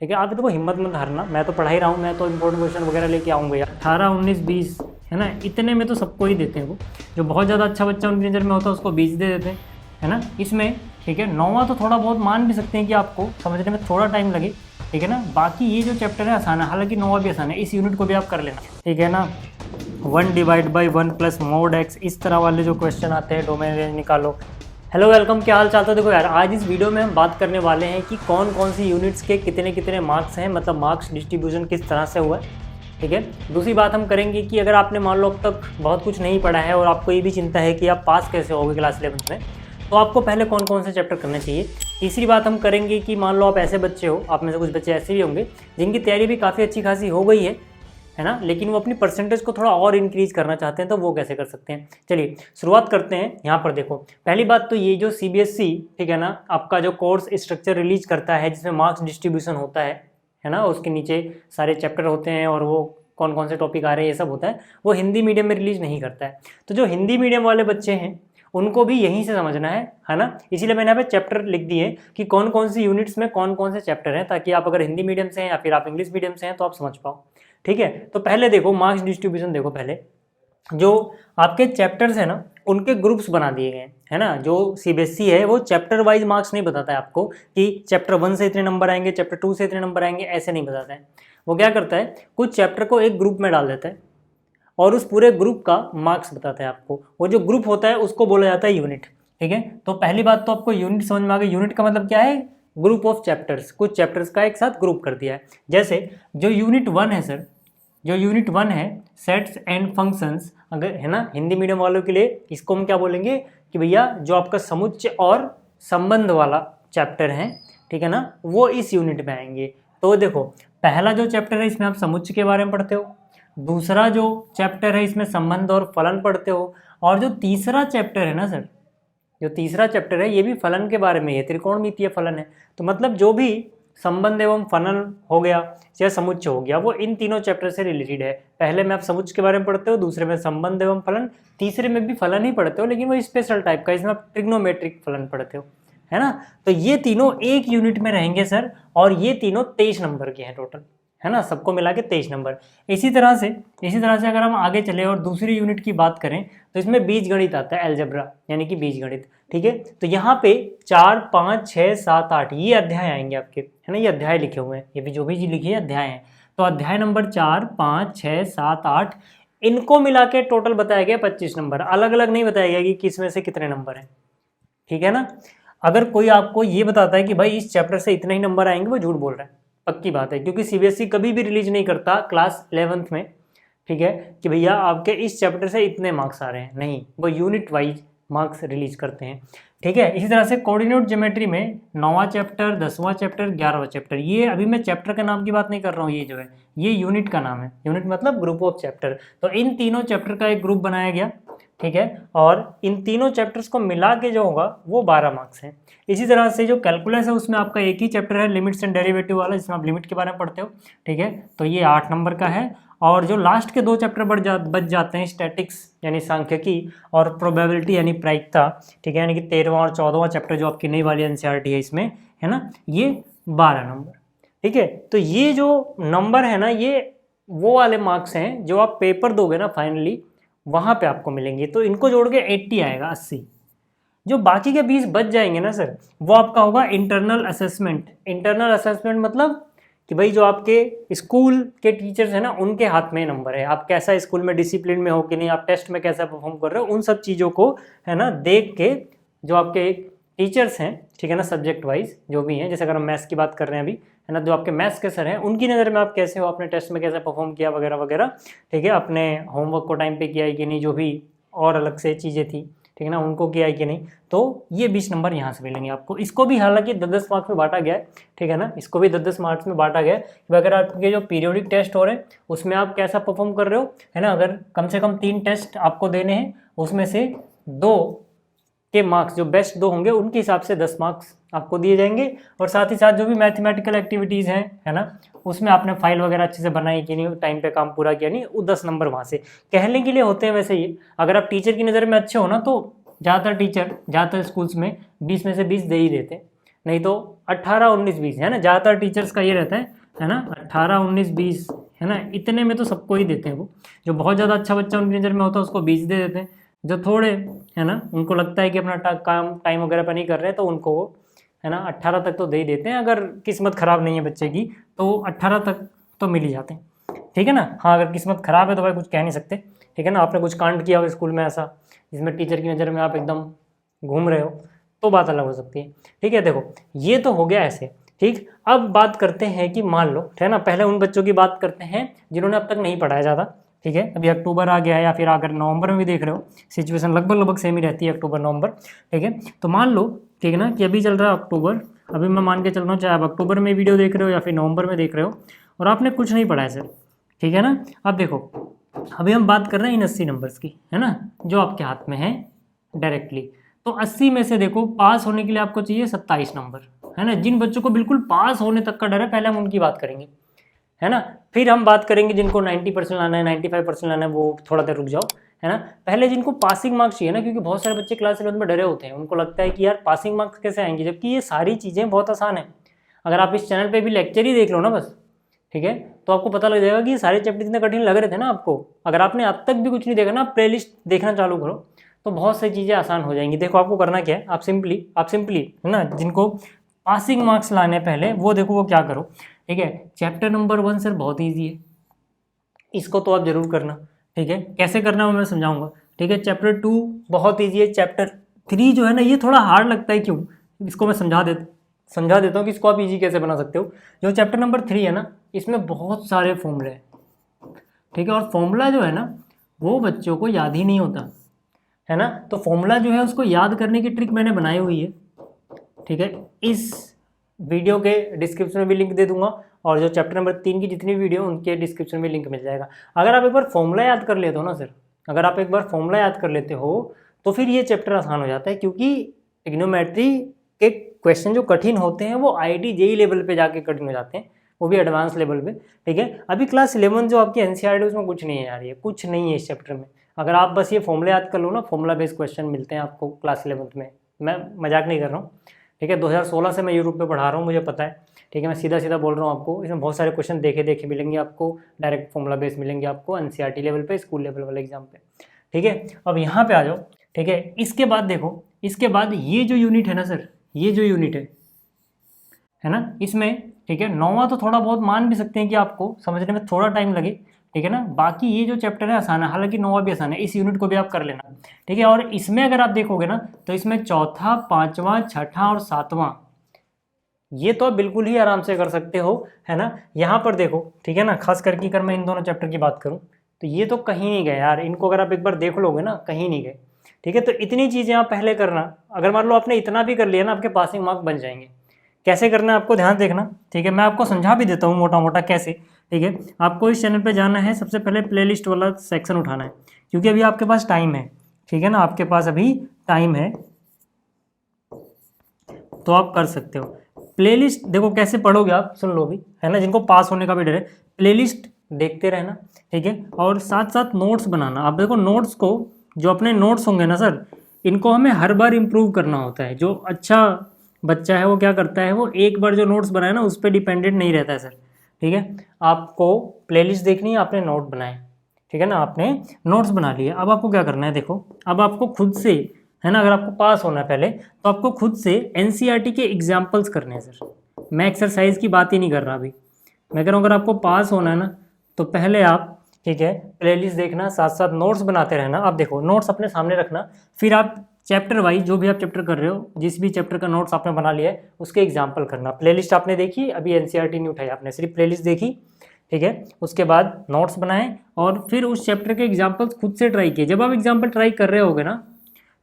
ठीक है। आप देखो हिम्मत मत हारना, मैं तो पढ़ा ही रहा हूँ, मैं तो इंपॉर्टेंट क्वेश्चन वगैरह लेके आऊँगा यार। 18, 19, 20 है ना, इतने में तो सबको ही देते हैं वो। जो बहुत ज़्यादा अच्छा बच्चा उनकी नज़र में होता है उसको 20 दे देते हैं, है ना। इसमें ठीक है 9वां तो थोड़ा बहुत मान भी सकते हैं कि आपको समझने में थोड़ा टाइम लगे, ठीक है ना। बाकी ये जो चैप्टर है आसान है, हालांकि 9वां भी आसान है, इस यूनिट को भी आप कर लेना, ठीक है ना। 1 divide by 1 plus mode x, इस तरह वाले जो क्वेश्चन आते हैं, डोमेन रेंज निकालो। हेलो वेलकम, क्या हाल चाल। तो देखो यार, आज इस वीडियो में हम बात करने वाले हैं कि कौन कौन सी यूनिट्स के कितने कितने मार्क्स हैं, मतलब मार्क्स डिस्ट्रीब्यूशन किस तरह से हुआ है, ठीक है। दूसरी बात हम करेंगे कि अगर आपने मान लो अब तक बहुत कुछ नहीं पढ़ा है और आपको ये भी चिंता है कि आप पास कैसे होगे क्लास 11th में, तो आपको पहले कौन कौन से चैप्टर करने चाहिए। तीसरी बात हम करेंगे कि मान लो आप ऐसे बच्चे हो, आप में से कुछ बच्चे ऐसे भी होंगे जिनकी तैयारी भी काफ़ी अच्छी खासी हो गई है ना, लेकिन वो अपनी परसेंटेज को थोड़ा और इंक्रीज करना चाहते हैं, तो वो कैसे कर सकते हैं। चलिए शुरुआत करते हैं। यहाँ पर देखो, पहली बात तो ये जो सीबीएसई ठीक है ना, आपका जो कोर्स स्ट्रक्चर रिलीज करता है जिसमें मार्क्स डिस्ट्रीब्यूशन होता है ना, उसके नीचे सारे चैप्टर होते हैं और वो कौन कौन से टॉपिक आ रहे हैं ये सब होता है, वो हिंदी मीडियम में रिलीज नहीं करता है। तो जो हिंदी मीडियम वाले बच्चे हैं उनको भी यहीं से समझना है ना। इसीलिए मैंने यहाँ पे चैप्टर लिख दिए कि कौन कौन सी यूनिट्स में कौन कौन से चैप्टर हैं, ताकि आप अगर हिंदी मीडियम से हैं या फिर आप इंग्लिश मीडियम से हैं तो आप समझ पाओ, ठीक है। तो पहले देखो मार्क्स डिस्ट्रीब्यूशन, देखो पहले जो आपके चैप्टर्स है ना उनके ग्रुप्स बना दिए गए है ना। जो सीबीएसई है वो चैप्टर वाइज मार्क्स नहीं बताता है आपको कि चैप्टर 1 से इतने नंबर आएंगे, चैप्टर 2 से इतने नंबर आएंगे, ऐसे नहीं बताता है। वो क्या करता है, कुछ चैप्टर को एक ग्रुप में डाल देता है और उस पूरे ग्रुप का मार्क्स बताता है आपको। वो जो ग्रुप होता है उसको बोला जाता है यूनिट, ठीक है। तो पहली बात तो आपको यूनिट समझ में आ गई। यूनिट का मतलब क्या है, ग्रुप ऑफ चैप्टर्स, कुछ चैप्टर्स का एक साथ ग्रुप कर दिया है। जैसे जो यूनिट 1 है सर, जो यूनिट 1 है सेट्स एंड फंक्शंस, अगर है ना हिंदी मीडियम वालों के लिए इसको हम क्या बोलेंगे कि भैया जो आपका समुच्चय और संबंध वाला चैप्टर है, ठीक है ना, वो इस यूनिट में आएंगे। तो देखो पहला जो चैप्टर है इसमें आप समुच्चय के बारे में पढ़ते हो, दूसरा जो चैप्टर है इसमें संबंध और फलन पढ़ते हो, और जो तीसरा चैप्टर है ना सर, जो तीसरा चैप्टर है ये भी फलन के बारे में है, त्रिकोणमितीय फलन है। तो मतलब जो भी संबंध एवं फलन हो गया या समुच्चय हो गया वो इन तीनों चैप्टर से रिलेटेड है। पहले में आप समुच्चय के बारे में पढ़ते हो, दूसरे में संबंध एवं फलन, तीसरे में भी फलन ही पढ़ते हो लेकिन वो स्पेशल टाइप का, इसमें आप ट्रिग्नोमेट्रिक फलन पढ़ते हो, है ना। तो ये तीनों एक यूनिट में रहेंगे सर, और ये तीनों 23 नंबर के हैं टोटल, है ना, सबको मिला के 23 नंबर। इसी तरह से अगर हम आगे चले और दूसरी यूनिट की बात करें तो इसमें बीज गणित आता है, एल्जेब्रा यानी कि बीज गणित, ठीक है। तो यहाँ पे 4, 5, 6, 7, 8 ये अध्याय आएंगे आपके, है ना, ये अध्याय लिखे हुए हैं, ये भी जो भी चीज लिखी है अध्याय है। तो अध्याय नंबर 4, 5, 6, 7, 8 इनको मिला के टोटल बताया गया 25 नंबर। अलग अलग नहीं बताया गया कि किस में से कितने नंबर हैं, ठीक है ना। अगर कोई आपको ये बताता है कि भाई इस चैप्टर से इतने ही नंबर आएंगे, वो झूठ बोल रहा है, पक्की बात है, क्योंकि सीबीएसई कभी भी रिलीज नहीं करता क्लास 11th में, ठीक है, कि भैया आपके इस चैप्टर से इतने मार्क्स आ रहे हैं, नहीं, वो यूनिट वाइज मार्क्स रिलीज करते हैं, ठीक है। इसी तरह से कोऑर्डिनेट ज्योमेट्री में 9वां चैप्टर, 10वां चैप्टर, 11वां चैप्टर, ये अभी मैं चैप्टर का नाम की बात नहीं कर रहा हूँ, ये जो है ये यूनिट का नाम है। यूनिट मतलब ग्रुप ऑफ चैप्टर। तो इन तीनों चैप्टर का एक ग्रुप बनाया गया, ठीक है, और इन तीनों चैप्टर्स को मिला के जो होगा वो 12 मार्क्स हैं। इसी तरह से जो कैलकुलस है उसमें आपका एक ही चैप्टर है लिमिट्स एंड डेरिवेटिव वाला, जिसमें आप लिमिट के बारे में पढ़ते हो, ठीक है, तो ये 8 नंबर का है। और जो लास्ट के 2 चैप्टर बच जाते हैं, स्टैटिक्स यानी सांख्यिकी और प्रोबेबिलिटी यानी प्रायिकता, ठीक है, यानी कि 13वां और 14वां चैप्टर जो आपकी नई वाली एनसीईआरटी है इसमें, है ना, ये 12 नंबर, ठीक है। तो ये जो नंबर है ना, ये वो वाले मार्क्स हैं जो आप पेपर दोगे ना फाइनली, वहाँ पे आपको मिलेंगे। तो इनको जोड़ के 80 आएगा, 80। जो बाकी के 20 बच जाएंगे ना सर, वो आपका होगा इंटरनल असेसमेंट। इंटरनल असेसमेंट मतलब कि भाई जो आपके स्कूल के टीचर्स हैं ना उनके हाथ में नंबर है, आप कैसा स्कूल में डिसिप्लिन में हो कि नहीं, आप टेस्ट में कैसा परफॉर्म कर रहे हो, उन सब चीज़ों को है ना देख के जो आपके टीचर्स हैं, ठीक है ना, सब्जेक्ट वाइज जो भी हैं, जैसे अगर हम मैथ्स की बात कर रहे हैं अभी, है ना, जो आपके मैथ्स के सर हैं उनकी नज़र में आप कैसे हो, आपने टेस्ट में कैसे परफॉर्म किया वगैरह वगैरह, ठीक है, अपने होमवर्क को टाइम पे किया है कि नहीं, जो भी और अलग से चीज़ें थी, ठीक है ना, उनको किया है कि नहीं, तो ये 20 नंबर यहाँ से मिलेंगे आपको। इसको भी हालांकि 10-10 मार्क्स में बांटा गया है, ठीक है ना, इसको भी 10-10 मार्क्स में बांटा गया है कि अगर आपके जो पीरियोडिक टेस्ट हो रहे हैं उसमें आप कैसा परफॉर्म कर रहे हो, है ना, अगर कम से कम 3 टेस्ट आपको देने हैं, उसमें से 2 के मार्क्स जो बेस्ट 2 होंगे उनके हिसाब से 10 मार्क्स आपको दिए जाएंगे। और साथ ही साथ जो भी मैथमेटिकल एक्टिविटीज़ हैं, है ना, उसमें आपने फाइल वगैरह अच्छे से बनाई कि नहीं, टाइम पे काम पूरा किया नहीं, वो 10 नंबर वहाँ से कहने के लिए होते हैं। वैसे ये अगर आप टीचर की नज़र में अच्छे हो ना, तो ज़्यादातर स्कूल्स में 20 में से 20 दे ही देते हैं, नहीं तो 18, 19, 20 है ना, ज़्यादातर टीचर्स का ये रहता है ना, 18, 19, 20 है ना, इतने में तो सबको ही देते हैं वो। जो बहुत ज़्यादा अच्छा बच्चा उनकी नज़र में होता है उसको 20 दे देते हैं। जो थोड़े है ना, उनको लगता है कि अपना काम टाइम वगैरह पर नहीं कर रहे हैं तो उनको वो है ना 18 तक तो दे ही देते हैं। अगर किस्मत ख़राब नहीं है बच्चे की तो 18 तक तो मिल ही जाते हैं, ठीक है ना। हाँ, अगर किस्मत ख़राब है तो भाई कुछ कह नहीं सकते, ठीक है ना। आपने कुछ कांड किया हो स्कूल में ऐसा जिसमें टीचर की नज़र में आप एकदम घूम रहे हो तो बात अलग हो सकती है, ठीक है। देखो ये तो हो गया ऐसे, ठीक। अब बात करते हैं कि मान लो है ना, पहले उन बच्चों की बात करते हैं जिन्होंने अब तक नहीं पढ़ाया ज़्यादा, ठीक है। अभी अक्टूबर आ गया है या फिर अगर नवंबर में भी देख रहे हो, सिचुएशन लगभग सेम ही रहती है अक्टूबर नवंबर, ठीक है। तो मान लो ठीक है ना कि अभी चल रहा है अक्टूबर, अभी मैं मान के चल रहा हूँ चाहे आप अक्टूबर में वीडियो देख रहे हो या फिर नवंबर में देख रहे हो और आपने कुछ नहीं पढ़ा है सर, ठीक है ना। अब देखो अभी हम बात कर रहे हैं इन 80 नंबर्स की, है ना, जो आपके हाथ में है डायरेक्टली। तो 80 में से देखो पास होने के लिए आपको चाहिए 27 नंबर, है ना। जिन बच्चों को बिल्कुल पास होने तक का डर है पहले हम उनकी बात करेंगे, है ना। फिर हम बात करेंगे जिनको 90% लाना है, 95% लाना है, वो थोड़ा देर रुक जाओ, है ना। पहले जिनको पासिंग मार्क्स चाहिए ना, क्योंकि बहुत सारे बच्चे क्लास 11 में डरे होते हैं, उनको लगता है कि यार पासिंग मार्क्स कैसे आएंगे, जबकि ये सारी चीज़ें बहुत आसान है। अगर आप इस चैनल पे भी लेक्चर ही देख लो ना बस, ठीक है, तो आपको पता लग जाएगा कि ये सारे चैप्टर इतने कठिन लग रहे थे ना आपको, अगर आपने अब तक भी कुछ नहीं देखा ना, प्लेलिस्ट देखना चालू करो तो बहुत सारी चीज़ें आसान हो जाएंगी। देखो आपको करना क्या है, आप सिंपली है ना, जिनको पासिंग मार्क्स लाने पहले वो देखो वो क्या करो, ठीक है। चैप्टर नंबर 1 सर बहुत ईजी है, इसको तो आप जरूर करना, ठीक है। कैसे करना है मैं समझाऊंगा, ठीक है। चैप्टर 2 बहुत ईजी है, चैप्टर 3 जो है ना ये थोड़ा हार्ड लगता है, क्यों, इसको मैं समझा देता हूँ कि इसको आप इजी कैसे बना सकते हो। जो चैप्टर नंबर 3 है ना, इसमें बहुत सारे फॉर्मूले हैं, ठीक है। और फॉर्मूला जो है ना वो बच्चों को याद ही नहीं होता, है ना। तो फॉर्मूला जो है उसको याद करने की ट्रिक मैंने बनाई हुई है, ठीक है। इस वीडियो के डिस्क्रिप्शन में भी लिंक दे दूंगा और जो चैप्टर नंबर 3 की जितनी वीडियो उनके डिस्क्रिप्शन में लिंक मिल जाएगा। अगर आप एक बार फॉर्मूला याद कर लेते हो ना सर, अगर आप एक बार फॉर्मूला याद कर लेते हो तो फिर ये चैप्टर आसान हो जाता है, क्योंकि ट्रिग्नोमेट्री के क्वेश्चन जो कठिन होते हैं वो IIT JEE लेवल पे जाके कठिन हो जाते हैं, वो भी एडवांस लेवल पे, ठीक है। अभी क्लास 11 जो आपकी NCERT उसमें कुछ नहीं है यार, ये कुछ नहीं है इस चैप्टर में। अगर आप बस ये फॉर्मूला याद कर लो ना, फॉर्मूला बेस्ड क्वेश्चन मिलते हैं आपको क्लास 11 में, मैं मजाक नहीं कर रहा हूँ, ठीक है। 2016 से मैं यूट्यूब पे पढ़ा रहा हूँ, मुझे पता है, ठीक है। मैं सीधा बोल रहा हूँ आपको, इसमें बहुत सारे क्वेश्चन देखे मिलेंगे आपको, डायरेक्ट फॉर्मूला बेस मिलेंगे आपको NCERT लेवल पे, स्कूल लेवल वाले एग्जाम पे, ठीक है। अब यहाँ पे आ जाओ, ठीक है। इसके बाद देखो, इसके बाद ये जो यूनिट है ना सर, ये जो यूनिट है ना, इसमें ठीक है 9वां तो थोड़ा बहुत मान भी सकते हैं कि आपको समझने में थोड़ा टाइम लगे, ठीक है ना। बाकी ये जो चैप्टर है आसान है, हालांकि 9वां भी आसान है, इस यूनिट को भी आप कर लेना, ठीक है। और इसमें अगर आप देखोगे ना तो इसमें चौथा, 5वां, 6ठा और 7वां ये तो आप बिल्कुल ही आराम से कर सकते हो, है ना। यहाँ पर देखो, ठीक है ना, खास करके अगर मैं इन दोनों चैप्टर की बात करूँ तो ये तो कहीं नहीं गए यार, इनको अगर आप एक बार देख लोगे ना कहीं नहीं गए, ठीक है। तो इतनी चीज़ें आप पहले करना, अगर मान लो आपने इतना भी कर लिया ना आपके पासिंग मार्क बन जाएंगे। कैसे करना है आपको ध्यान देखना, ठीक है। मैं आपको समझा भी देता हूँ मोटा मोटा कैसे, ठीक है। आपको इस चैनल पे जाना है, सबसे पहले प्लेलिस्ट वाला सेक्शन उठाना है, क्योंकि अभी आपके पास टाइम है, ठीक है ना, आपके पास अभी टाइम है तो आप कर सकते हो। प्लेलिस्ट देखो कैसे पढ़ोगे आप, सुन लो भी, है ना, जिनको पास होने का भी डर है, प्लेलिस्ट देखते रहना, ठीक है। और साथ साथ नोट्स बनाना। आप देखो नोट्स को, जो अपने नोट्स होंगे ना सर, इनको हमें हर बार इम्प्रूव करना होता है। जो अच्छा बच्चा है वो क्या करता है, वो एक बार जो नोट्स बनाए ना उस पर डिपेंडेंट नहीं रहता है सर, ठीक है। आपको प्लेलिस्ट देखनी है, आपने नोट बनाए, ठीक है ना, आपने नोट्स बना लिए। अब आपको क्या करना है, देखो अब आपको खुद से, है ना, अगर आपको पास होना है पहले तो आपको खुद से NCERT के एग्जाम्पल्स करने हैं सर। मैं एक्सरसाइज की बात ही नहीं कर रहा अभी, मैं कह रहा हूँ अगर आपको पास होना है ना तो पहले आप, ठीक है, प्लेलिस्ट देखना, साथ साथ नोट्स बनाते रहना। आप देखो नोट्स अपने सामने रखना, फिर आप चैप्टर वाइज जो भी आप चैप्टर कर रहे हो, जिस भी चैप्टर का नोट्स आपने बना लिया है उसके एग्जाम्पल करना। प्लेलिस्ट आपने देखी, अभी NCERT नहीं उठाई आपने, सिर्फ प्लेलिस्ट देखी, ठीक है। उसके बाद नोट्स बनाए और फिर उस चैप्टर के एग्जाम्पल्स खुद से ट्राई किए। जब आप एग्जाम्पल ट्राई कर रहे होगे ना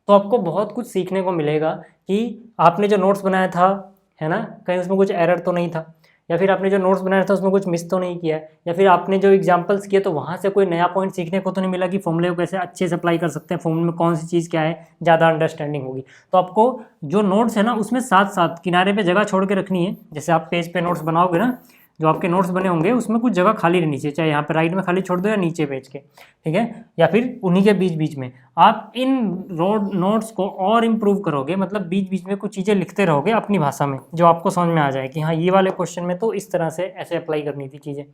तो आपको बहुत कुछ सीखने को मिलेगा कि आपने जो नोट्स बनाया था, है ना, कहीं उसमें कुछ एरर तो नहीं था, या फिर आपने जो नोट्स बनाया था उसमें कुछ मिस तो नहीं किया है, या फिर आपने जो एग्जांपल्स किए तो वहाँ से कोई नया पॉइंट सीखने को तो नहीं मिला कि फॉर्मूले को कैसे अच्छे से अप्लाई कर सकते हैं, फॉर्मूले में कौन सी चीज़ क्या है, ज़्यादा अंडरस्टैंडिंग होगी। तो आपको जो नोट्स है ना उसमें साथ साथ किनारे पर जगह छोड़ के रखनी है। जैसे आप पेज पे नोट्स बनाओगे ना, जो आपके नोट्स बने होंगे उसमें कुछ जगह खाली रहनी चाहिए, चाहे यहाँ पे राइट में खाली छोड़ दो या नीचे पेज के, ठीक है, या फिर उन्हीं के बीच बीच में आप इन नोट्स को और इम्प्रूव करोगे, मतलब बीच बीच में कुछ चीज़ें लिखते रहोगे अपनी भाषा में जो आपको समझ में आ जाए कि हाँ ये वाले क्वेश्चन में तो इस तरह से ऐसे अप्लाई करनी थी चीज़ें,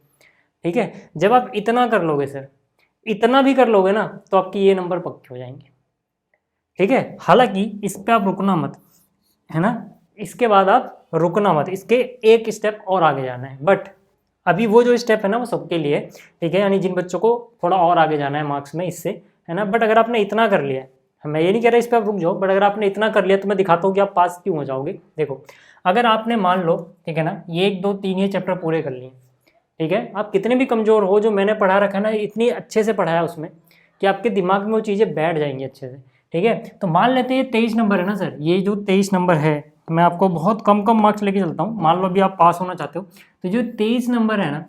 ठीक है। जब आप इतना कर लोगे सर, इतना भी कर लोगे ना, तो आपके ये नंबर पक्के हो जाएंगे, ठीक है। हालांकि इस पे आप रुकना मत, है ना, इसके बाद आप रुकना मत, इसके एक स्टेप और आगे जाना है। बट अभी वो जो स्टेप है ना वो सबके लिए, ठीक है, यानी जिन बच्चों को थोड़ा और आगे जाना है मार्क्स में इससे, है ना। बट अगर आपने इतना कर लिया, मैं ये नहीं कह रहा इस पर आप रुक जाओ, बट अगर आपने इतना कर लिया तो मैं दिखाता हूँ कि आप पास क्यों हो जाओगे। देखो, अगर आपने मान लो, ठीक है ना, ये 1 2 3 ये चैप्टर पूरे कर लिए, ठीक है, आप कितने भी कमज़ोर हो, जो मैंने पढ़ा रखा है ना इतनी अच्छे से पढ़ाया उसमें कि आपके दिमाग में वो चीज़ें बैठ जाएंगी अच्छे से, ठीक है। तो मान लेते हैं 23 नंबर है ना सर, ये जो 23 नंबर है, मैं आपको बहुत कम कम मार्क्स लेके चलता हूँ, मान लो अभी आप पास होना चाहते हो, तो जो 23 नंबर है ना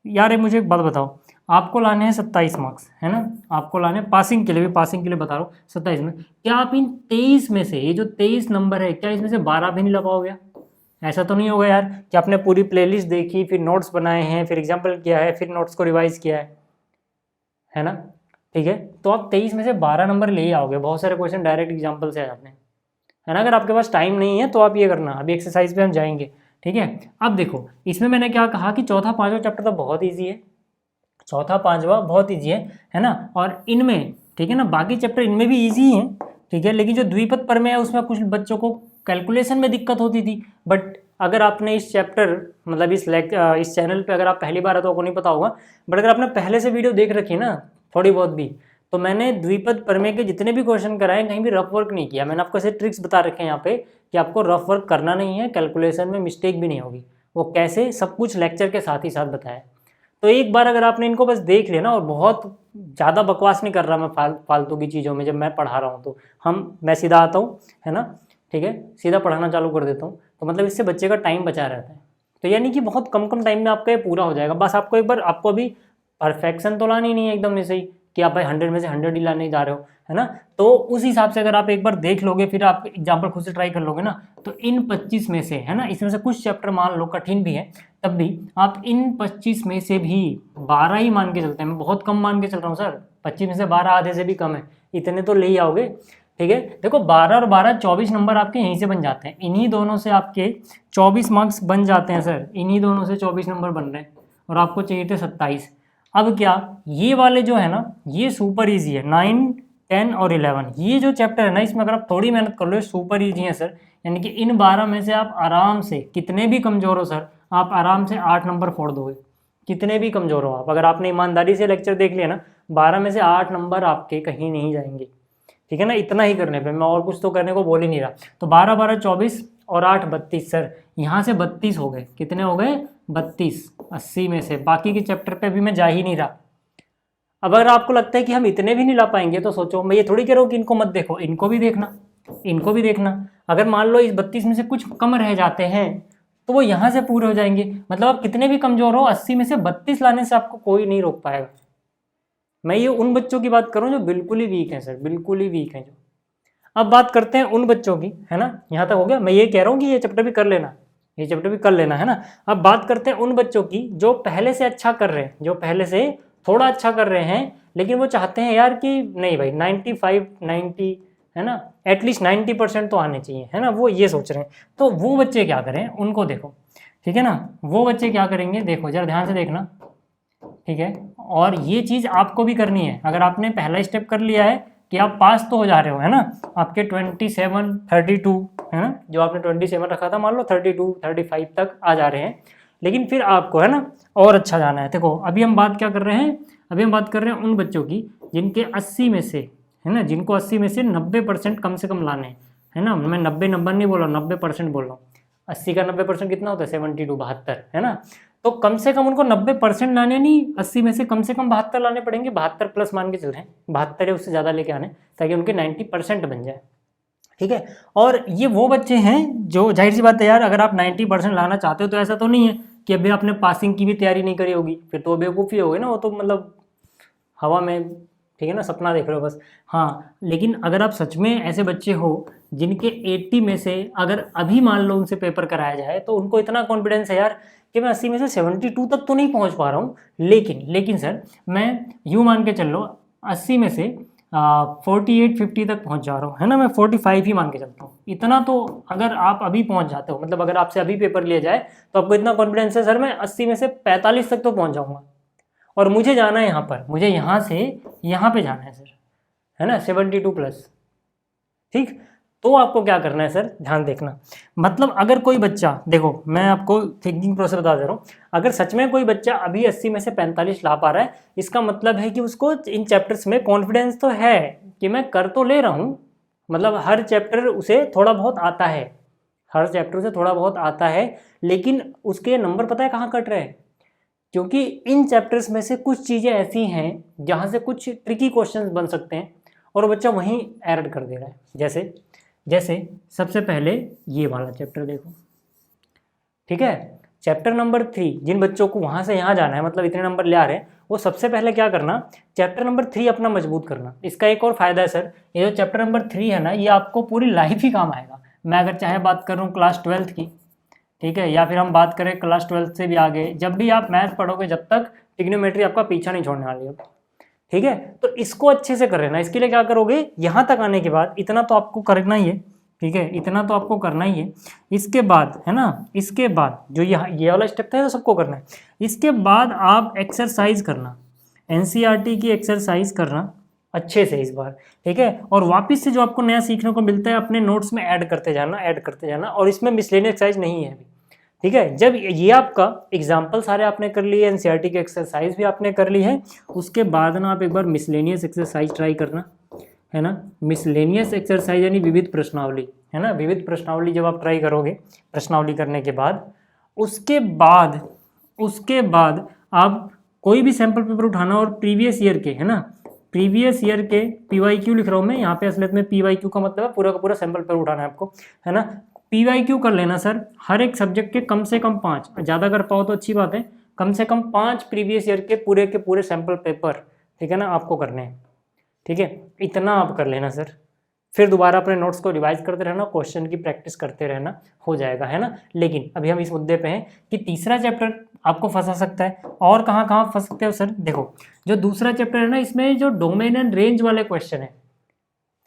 यार, ये मुझे एक बात बताओ, आपको लाने हैं 27 मार्क्स, है ना, आपको लाने हैं पासिंग के लिए, भी पासिंग के लिए बता रहा हूँ 27 में, क्या आप इन 23 में से, ये जो 23 नंबर है, क्या इसमें से 12 भी नहीं ला पाओगे? ऐसा तो नहीं होगा यार कि आपने पूरी प्लेलिस्ट देखी, फिर नोट्स बनाए हैं, फिर एग्जाम्पल किया है, फिर नोट्स को रिवाइज किया है ना, ठीक है। तो आप 23 में से 12 नंबर ले ही आओगे, बहुत सारे क्वेश्चन डायरेक्ट एग्जाम्पल से आ जाते हैं, है ना। अगर आपके पास टाइम नहीं है तो आप ये करना, अभी एक्सरसाइज पे हम जाएंगे, ठीक है। अब देखो, इसमें मैंने क्या कहा कि चौथा पांचवा चैप्टर तो बहुत ईजी है, चौथा पांचवा बहुत ईजी है ना, और इनमें, ठीक है ना, बाकी चैप्टर इनमें भी ईजी हैं, ठीक है, लेकिन जो द्विपद प्रमेय है उसमें कुछ बच्चों को कैलकुलेशन में दिक्कत होती थी। बट अगर आपने इस चैप्टर, मतलब इस चैनल पे अगर आप पहली बार है तो आपको नहीं पता होगा, बट अगर आपने पहले से वीडियो देख रखी है ना थोड़ी बहुत भी, तो मैंने द्विपद प्रमेय के जितने भी क्वेश्चन कराए कहीं भी रफ वर्क नहीं किया, मैंने आपको ऐसे ट्रिक्स बता रखे हैं यहाँ पे कि आपको रफ वर्क करना नहीं है, कैलकुलेशन में मिस्टेक भी नहीं होगी, वो कैसे सब कुछ लेक्चर के साथ ही साथ बताया। तो एक बार अगर आपने इनको बस देख लिया ना, और बहुत ज़्यादा बकवास नहीं कर रहा मैं फालतू की चीज़ों में, जब मैं पढ़ा रहा हूँ तो मैं सीधा आता हूँ, है ना, ठीक है, सीधा पढ़ाना चालू कर देता हूँ, तो मतलब इससे बच्चे का टाइम बचा रहता है। तो यानी कि बहुत कम कम टाइम में आपका ये पूरा हो जाएगा। बस आपको एक बार, आपको अभी परफेक्शन तो लानी नहीं है एकदम ऐसे ही कि आप भाई 100 में से 100 ही लाने जा रहे हो, है ना। तो उस हिसाब से अगर आप एक बार देख लोगे, फिर आप एग्जाम्पल खुद से ट्राई कर लोगे ना, तो इन 25 में से, है ना, इसमें से कुछ चैप्टर मान लो कठिन भी है, तब भी आप इन 25 में से भी 12 ही मान के चलते हैं, मैं बहुत कम मान के चल रहा हूँ सर, 25 में से 12 आधे से भी कम है, इतने तो ले ही आओगे, ठीक है। देखो 12 और 12 24 नंबर आपके यहीं से बन जाते हैं, इन्हीं दोनों से आपके 24 मार्क्स बन जाते हैं सर, इन्हीं दोनों से 24 नंबर बन रहे हैं, और आपको चाहिए थे 27। अब क्या, ये वाले जो है ना ये सुपर इजी है, 9 10 और 11, ये जो चैप्टर है ना इसमें अगर आप थोड़ी मेहनत कर लो सुपर इजी है सर। यानी कि इन 12 में से आप आराम से, कितने भी कमज़ोर हो सर, आप आराम से 8 नंबर फोड़ दोगे, कितने भी कमज़ोर हो आप, अगर आपने ईमानदारी से लेक्चर देख लिया ना, 12 में से 8 नंबर आपके कहीं नहीं जाएंगे, ठीक है ना। इतना ही करने पे, मैं और कुछ तो करने को बोल ही नहीं रहा। तो 12 12 24 और 8 32 सर, यहाँ से 32 हो गए, कितने हो गए 32, 80 में से, बाकी के चैप्टर पे अभी मैं जा ही नहीं रहा। अब अगर आपको लगता है कि हम इतने भी नहीं ला पाएंगे तो सोचो, मैं ये थोड़ी कह रहा हूँ कि इनको मत देखो, इनको भी देखना, इनको भी देखना। अगर मान लो इस 32 में से कुछ कम रह जाते हैं तो वो यहाँ से पूरे हो जाएंगे, मतलब आप कितने भी कमजोर हो, 80 में से 32 लाने से आपको कोई नहीं रोक पाएगा। मैं ये उन बच्चों की बात करूँ जो बिल्कुल ही वीक हैं सर, बिल्कुल ही वीक हैं जो। अब बात करते हैं उन बच्चों की, है ना, यहाँ तक हो गया। मैं ये कह रहा हूँ कि ये चैप्टर भी कर लेना, ये चैप्टर भी कर लेना, है ना। अब बात करते हैं उन बच्चों की जो पहले से अच्छा कर रहे हैं, जो पहले से थोड़ा अच्छा कर रहे हैं, लेकिन वो चाहते हैं यार कि नहीं भाई 95 90, है ना, एटलीस्ट 90% तो आने चाहिए, है ना, वो ये सोच रहे हैं। तो वो बच्चे क्या करें, उनको देखो, ठीक है ना, वो बच्चे क्या करेंगे, देखो जरा ध्यान से देखना, ठीक है। और ये चीज़ आपको भी करनी है, अगर आपने पहला स्टेप कर लिया है कि आप पास तो हो जा रहे हो, है ना, आपके 27 32, है ना, जो आपने 27 रखा था मान लो 32 35 तक आ जा रहे हैं, लेकिन फिर आपको, है ना, और अच्छा जाना है। देखो अभी हम बात क्या कर रहे हैं, अभी हम बात कर रहे हैं उन बच्चों की जिनके 80 में से, है ना, जिनको 80 में से 90% कम से कम लाने हैं, है ना, मैं 90 नंबर नहीं बोल रहा हूँ, 90% बोल रहा हूँ। 80 का 90% कितना होता है 72, 72, है ना। तो कम से कम उनको 90% लाने नहीं, 80 में से कम 72 लाने पड़ेंगे, 72 प्लस मान के चल रहे हैं, 72 है उससे ज़्यादा लेके आने, ताकि उनके 90% बन जाए, ठीक है। और ये वो बच्चे हैं जो, जाहिर सी बात है यार, अगर आप 90% लाना चाहते हो तो ऐसा तो नहीं है कि अभी आपने पासिंग की भी तैयारी नहीं करी होगी, फिर तो बेवकूफ़ी हो गई ना, वो तो मतलब हवा में, ठीक है ना, सपना देख रहे हो बस। हाँ, लेकिन अगर आप सच में ऐसे बच्चे हो जिनके 80 में से अगर अभी मान लो उनसे पेपर कराया जाए, तो उनको इतना कॉन्फिडेंस है यार कि मैं 80 में से 72 तक तो नहीं पहुंच पा रहा हूँ, लेकिन सर मैं यूँ मान के चल लो 80 में से 48-50 तक पहुंच जा रहा हूँ, है ना, मैं 45 ही मान के चलता हूँ। इतना तो अगर आप अभी पहुंच जाते हो, मतलब अगर आपसे अभी पेपर लिया जाए तो आपको इतना कॉन्फिडेंस है सर मैं 80 में से 45 तक तो पहुंच जाऊँगा, और मुझे जाना है यहाँ पर, मुझे यहाँ से यहाँ पे जाना है सर, है ना, 72 प्लस। ठीक, तो आपको क्या करना है सर, ध्यान देखना। मतलब अगर कोई बच्चा, देखो मैं आपको थिंकिंग प्रोसेस बता दे रहा हूँ, अगर सच में कोई बच्चा अभी 80 में से 45 ला पा रहा है, इसका मतलब है कि उसको इन चैप्टर्स में कॉन्फिडेंस तो है कि मैं कर तो ले रहा हूँ, मतलब हर चैप्टर उसे थोड़ा बहुत आता है, हर चैप्टर उसे थोड़ा बहुत आता है, लेकिन उसके नंबर पता है कहाँ कट रहे हैं, क्योंकि इन चैप्टर्स में से कुछ चीज़ें ऐसी हैं जहाँ से कुछ ट्रिकी क्वेश्चंस बन सकते हैं और बच्चा वहीं एरर कर दे रहा है। जैसे सबसे पहले ये वाला चैप्टर देखो, ठीक है, चैप्टर नंबर 3, जिन बच्चों को वहाँ से यहाँ जाना है, मतलब इतने नंबर ले आ रहे हैं, वो सबसे पहले क्या करना, चैप्टर नंबर 3 अपना मजबूत करना। इसका एक और फायदा है सर, ये जो चैप्टर नंबर 3 है ना, ये आपको पूरी लाइफ ही काम आएगा। मैं अगर चाहे बात कर रहा हूँ क्लास 12th की, ठीक है, या फिर हम बात करें क्लास 12th से भी आगे, जब भी आप मैथ पढ़ोगे, जब तक ट्रिग्नोमेट्री आपका पीछा नहीं छोड़ने वाली है, ठीक है। तो इसको अच्छे से कर लेना। इसके लिए क्या करोगे, यहाँ तक आने के बाद इतना तो आपको करना ही है, ठीक है, इतना तो आपको करना ही है। इसके बाद, है ना, इसके बाद जो ये वाला स्टेप था, तो सबको करना है। इसके बाद आप एक्सरसाइज करना, एनसीईआरटी की एक्सरसाइज करना अच्छे से इस बार, ठीक है, और वापस से जो आपको नया सीखने को मिलता है अपने नोट्स में ऐड करते जाना, और इसमें मिसलेनियस एक्सरसाइज नहीं है अभी, ठीक है। जब ये आपका एग्जाम्पल सारे आपने कर लिए, एनसीईआरटी की एक्सरसाइज भी आपने कर ली है, उसके बाद ना आप एक बार मिसलेनियस एक्सरसाइज ट्राई करना, है ना, मिसलेनियस एक्सरसाइज यानी विविध प्रश्नावली, है ना, विविध प्रश्नावली जब आप ट्राई करोगे, प्रश्नावली करने के बाद उसके बाद आप कोई भी सैम्पल पेपर उठाना और प्रीवियस ईयर के, है ना, प्रीवियस ईयर के PYQ लिख रहा हूँ मैं यहाँ पे, असलियत में PYQ का मतलब है पूरा का पूरा सैम्पल पेपर उठाना है आपको, है ना। PYQ कर लेना सर, हर एक सब्जेक्ट के कम से कम 5, ज़्यादा कर पाओ तो अच्छी बात है, कम से कम 5 प्रीवियस ईयर के पूरे सैम्पल पेपर, ठीक है ना, आपको करने हैं, ठीक है, इतना आप कर लेना सर। फिर दोबारा अपने नोट्स को रिवाइज करते रहना, क्वेश्चन की प्रैक्टिस करते रहना, हो जाएगा, है ना। लेकिन अभी हम इस मुद्दे पे हैं कि तीसरा चैप्टर आपको फंसा सकता है, और कहाँ फंस सकते हो सर, देखो जो दूसरा चैप्टर है ना, इसमें जो डोमेन एंड रेंज वाले क्वेश्चन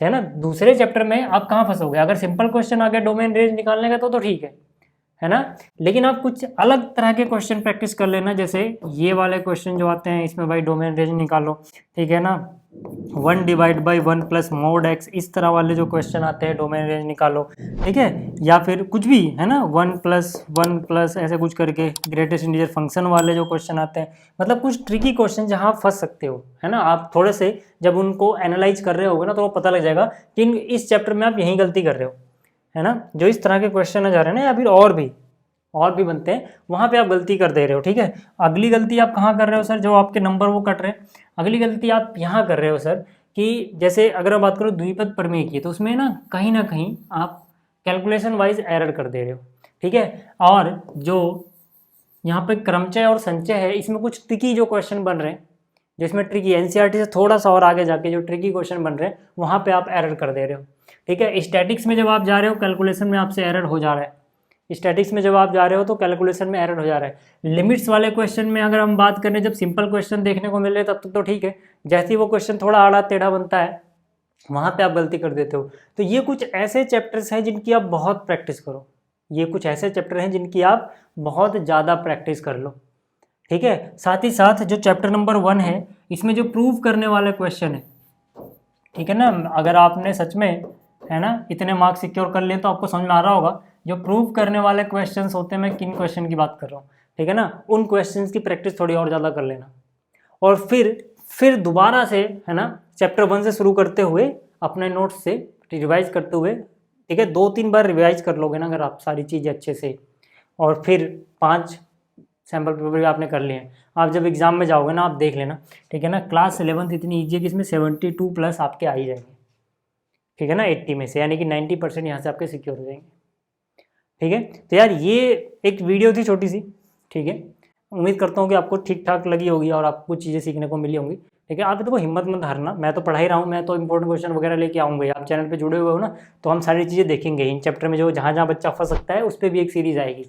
है ना, दूसरे चैप्टर में आप कहाँ फंसोगे, अगर सिंपल क्वेश्चन आ गया डोमेन रेंज निकालने का तो ठीक है ना, लेकिन आप कुछ अलग तरह के क्वेश्चन प्रैक्टिस कर लेना, जैसे ये वाले क्वेश्चन जो आते हैं, इसमें भाई डोमेन रेंज निकालो, ठीक है ना, 1 divide by 1 plus mode x, इस तरह वाले जो क्वेश्चन आते हैं डोमेन रेंज निकालो, ठीक है, या फिर कुछ भी, है ना, 1 प्लस ऐसे कुछ करके ग्रेटेस्ट इंटीजर फंक्शन वाले जो क्वेश्चन आते हैं, मतलब कुछ ट्रिकी क्वेश्चन जहाँ आप फंस सकते हो, है ना। आप थोड़े से जब उनको एनालाइज कर रहे होगे ना, तो वो पता लग जाएगा कि इस चैप्टर में आप यही गलती कर रहे हो, है ना, जो इस तरह के क्वेश्चन आ जा रहे हैं ना, या फिर और भी बनते हैं, वहाँ पे आप गलती कर दे रहे हो, ठीक है। अगली गलती आप कहाँ कर रहे हो सर, जो आपके नंबर वो कट रहे हैं, अगली गलती आप यहाँ कर रहे हो सर, कि जैसे अगर मैं बात करूँ द्विपद प्रमेय की, तो उसमें ना कहीं आप कैलकुलेशन वाइज एरर कर दे रहे हो, ठीक है। और जो यहाँ पे क्रमचय और संचय है, इसमें कुछ ट्रिकी जो क्वेश्चन बन रहे हैं, जिसमें ट्रिकी एनसीईआरटी से थोड़ा सा और आगे जाके जो ट्रिकी क्वेश्चन बन रहे हैं, वहाँ पे आप एरर कर दे रहे हो, ठीक है। स्टैटिक्स में जब आप जा रहे हो, कैलकुलेशन में आपसे एरर हो जा रहा है, स्टैटिक्स में जब आप जा रहे हो तो कैलकुलेशन में एरर हो जा रहा है। लिमिट्स वाले क्वेश्चन में अगर हम बात करें, जब सिंपल क्वेश्चन देखने को मिल रहे तब तक तो ठीक है, जैसे ही वो क्वेश्चन थोड़ा आड़ा टेढ़ा बनता है, वहाँ पे आप गलती कर देते हो। तो ये कुछ ऐसे चैप्टर्स हैं जिनकी आप बहुत प्रैक्टिस करो, ये कुछ ऐसे चैप्टर हैं जिनकी आप बहुत ज़्यादा प्रैक्टिस कर लो, ठीक है। साथ ही साथ जो चैप्टर नंबर 1 है, इसमें जो प्रूव करने वाले क्वेश्चन है, ठीक है ना, अगर आपने सच में, है ना, इतने मार्क्स सिक्योर कर लिए तो आपको समझ में आ रहा होगा जो प्रूव करने वाले क्वेश्चंस होते हैं, मैं किन क्वेश्चन की बात कर रहा हूँ, ठीक है ना, उन क्वेश्चंस की प्रैक्टिस थोड़ी और ज़्यादा कर लेना, और फिर दोबारा से, है ना, चैप्टर 1 से शुरू करते हुए अपने नोट्स से रिवाइज करते हुए, ठीक है, 2-3 बार रिवाइज कर लोगे ना अगर आप सारी चीज़ें अच्छे से, और फिर 5 सैम्पल पेपर भी आपने कर लिए हैं, आप जब एग्जाम में जाओगे ना, आप देख लेना, ठीक है ना, क्लास 11th इतनी ईजी है कि इसमें 72 प्लस आपके आ ही जाएंगे, ठीक है ना, 80 में से, यानी कि 90% यहाँ से आपके सिक्योर हो जाएंगे, ठीक है। तो यार ये एक वीडियो थी छोटी सी, ठीक है, उम्मीद करता हूँ कि आपको ठीक ठाक लगी होगी और आपको कुछ चीज़ें सीखने को मिली होंगी, ठीक है। आप देखो हिम्मत मत हारना, मैं तो पढ़ा ही रहा हूँ, मैं तो इंपॉर्टेंट क्वेश्चन वगैरह लेके आऊँगा, आप चैनल पे जुड़े हुए हो ना, तो हम सारी चीज़ें देखेंगे इन चैप्टर में, जो जहाँ बच्चा फंस सकता है उस पर भी एक सीरीज़ आएगी,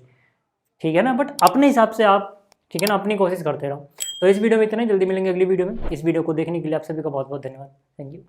ठीक है ना, बट अपने हिसाब से आप, ठीक है ना, अपनी कोशिश करते रहो। तो इस वीडियो में इतना ही, जल्दी मिलेंगे अगली वीडियो में। इस वीडियो को देखने के लिए आप सभी का बहुत बहुत धन्यवाद। Thank you.